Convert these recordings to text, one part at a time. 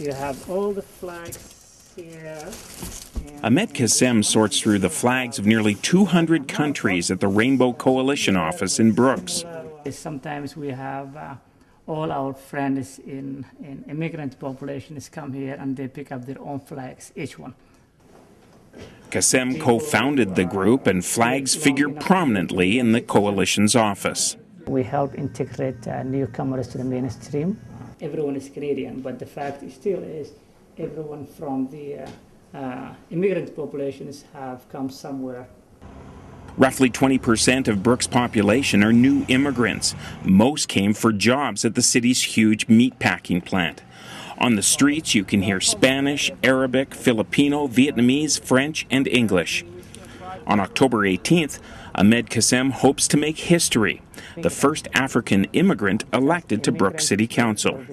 You have all the flags here. Ahmed Kassem sorts through the flags of nearly 200 countries at the Rainbow Coalition office in Brooks. Sometimes we have all our friends in immigrant populations come here and they pick up their own flags, each one. Kassem co-founded the group, and flags figure prominently in the coalition's office. We help integrate newcomers to the mainstream. Everyone is Canadian, but the fact still is everyone from the immigrant populations have come somewhere. Roughly 20% of Brooks' population are new immigrants. Most came for jobs at the city's huge meatpacking plant. On the streets, you can hear Spanish, Arabic, Filipino, Vietnamese, French, and English. On October 18th, Ahmed Kassem hopes to make history, the first African immigrant elected to Brooks City Council.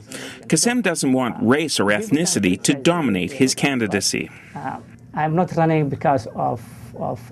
Kassem doesn't want race or ethnicity to dominate his candidacy. I'm not running because of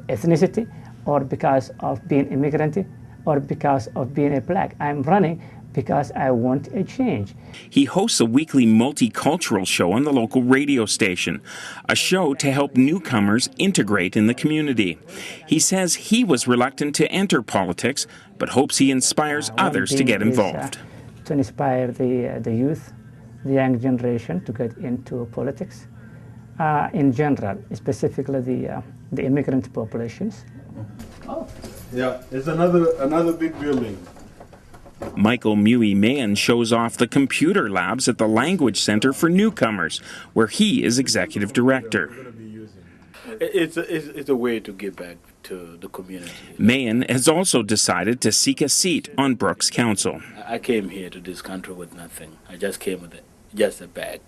ethnicity or because of being immigrant or because of being a black. I'm running because I want a change. He hosts a weekly multicultural show on the local radio station, a show to help newcomers integrate in the community. He says he was reluctant to enter politics, but hopes he inspires others to get involved. To inspire the youth, the young generation to get into politics, in general, specifically the immigrant populations. Oh. Yeah, it's another big building. Michael Mui-Mayan shows off the computer labs at the Language Center for Newcomers, where he is executive director. It's a way to give back to the community. Mayan has also decided to seek a seat on Brooks Council. I came here to this country with nothing. I just came with just a bag.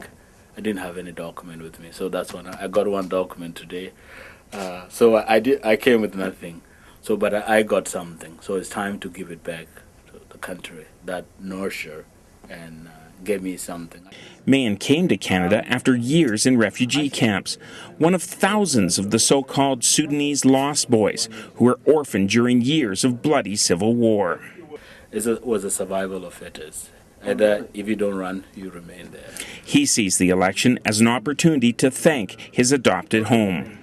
I didn't have any document with me, so that's when I got one document today. So I came with nothing. So, but I got something. So it's time to give it back to the country that nurture and gave me something. Mayan came to Canada after years in refugee camps, one of thousands of the so-called Sudanese lost boys who were orphaned during years of bloody civil war. It was a survival of fittest. And if you don't run, you remain there. He sees the election as an opportunity to thank his adopted home.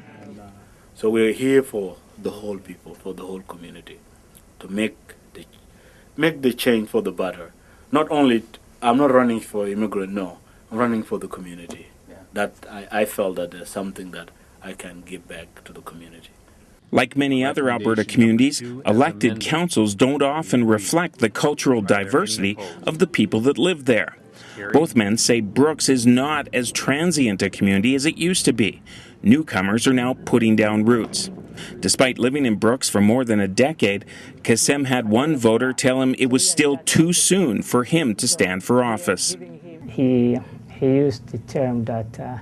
So we're here for the whole people, for the whole community, to make the change for the better. Not only, I'm not running for immigrant, no, I'm running for the community. Yeah. That I felt that there's something that I can give back to the community. Like many other Alberta communities, elected councils don't often reflect the cultural diversity of the people that live there. Both men say Brooks is not as transient a community as it used to be. Newcomers are now putting down roots. Despite living in Brooks for more than a decade, Kassem had one voter tell him it was still too soon for him to stand for office. He used the term that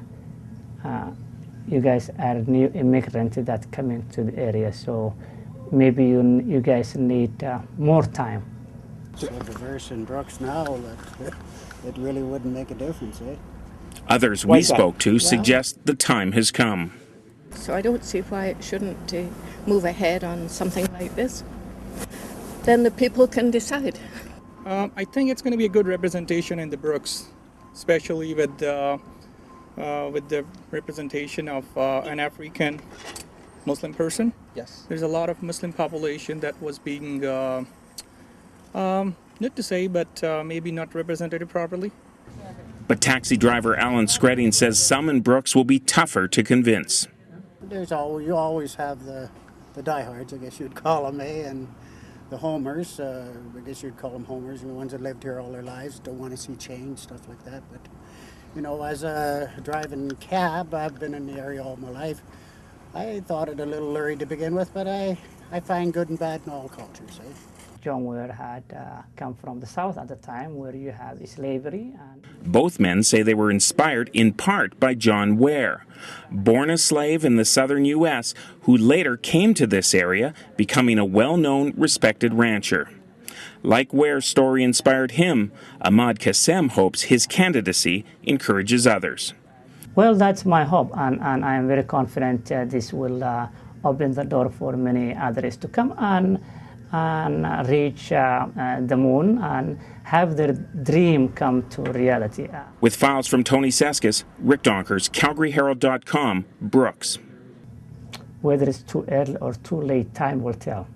you guys are new immigrants that come into the area, so maybe you guys need more time. So diverse in Brooks now that it really wouldn't make a difference, eh? Others we spoke to suggest the time has come. So I don't see why it shouldn't move ahead on something like this. Then the people can decide. I think it's going to be a good representation in the Brooks, especially with the representation of an African Muslim person. Yes. There's a lot of Muslim population that was being, not to say, but maybe not represented properly. But taxi driver Alan Scredding says some in Brooks will be tougher to convince. You always have the diehards, I guess you'd call them, and the homers. I guess you'd call them homers, the ones that lived here all their lives, don't want to see change, stuff like that. But you know, as a driving cab, I've been in the area all my life. I thought it a little lurid to begin with, but I find good and bad in all cultures. Eh? John Ware had come from the south at the time, where you have slavery. Both men say they were inspired in part by John Ware, born a slave in the southern U.S., who later came to this area, becoming a well-known, respected rancher. Like Ware's story inspired him, Ahmed Kassem hopes his candidacy encourages others. Well, that's my hope, and I am very confident this will open the door for many others to come. And and reach the moon and have their dream come to reality. With files from Tony Seskus, Rick Donkers, CalgaryHerald.com, Brooks. Whether it's too early or too late, time will tell.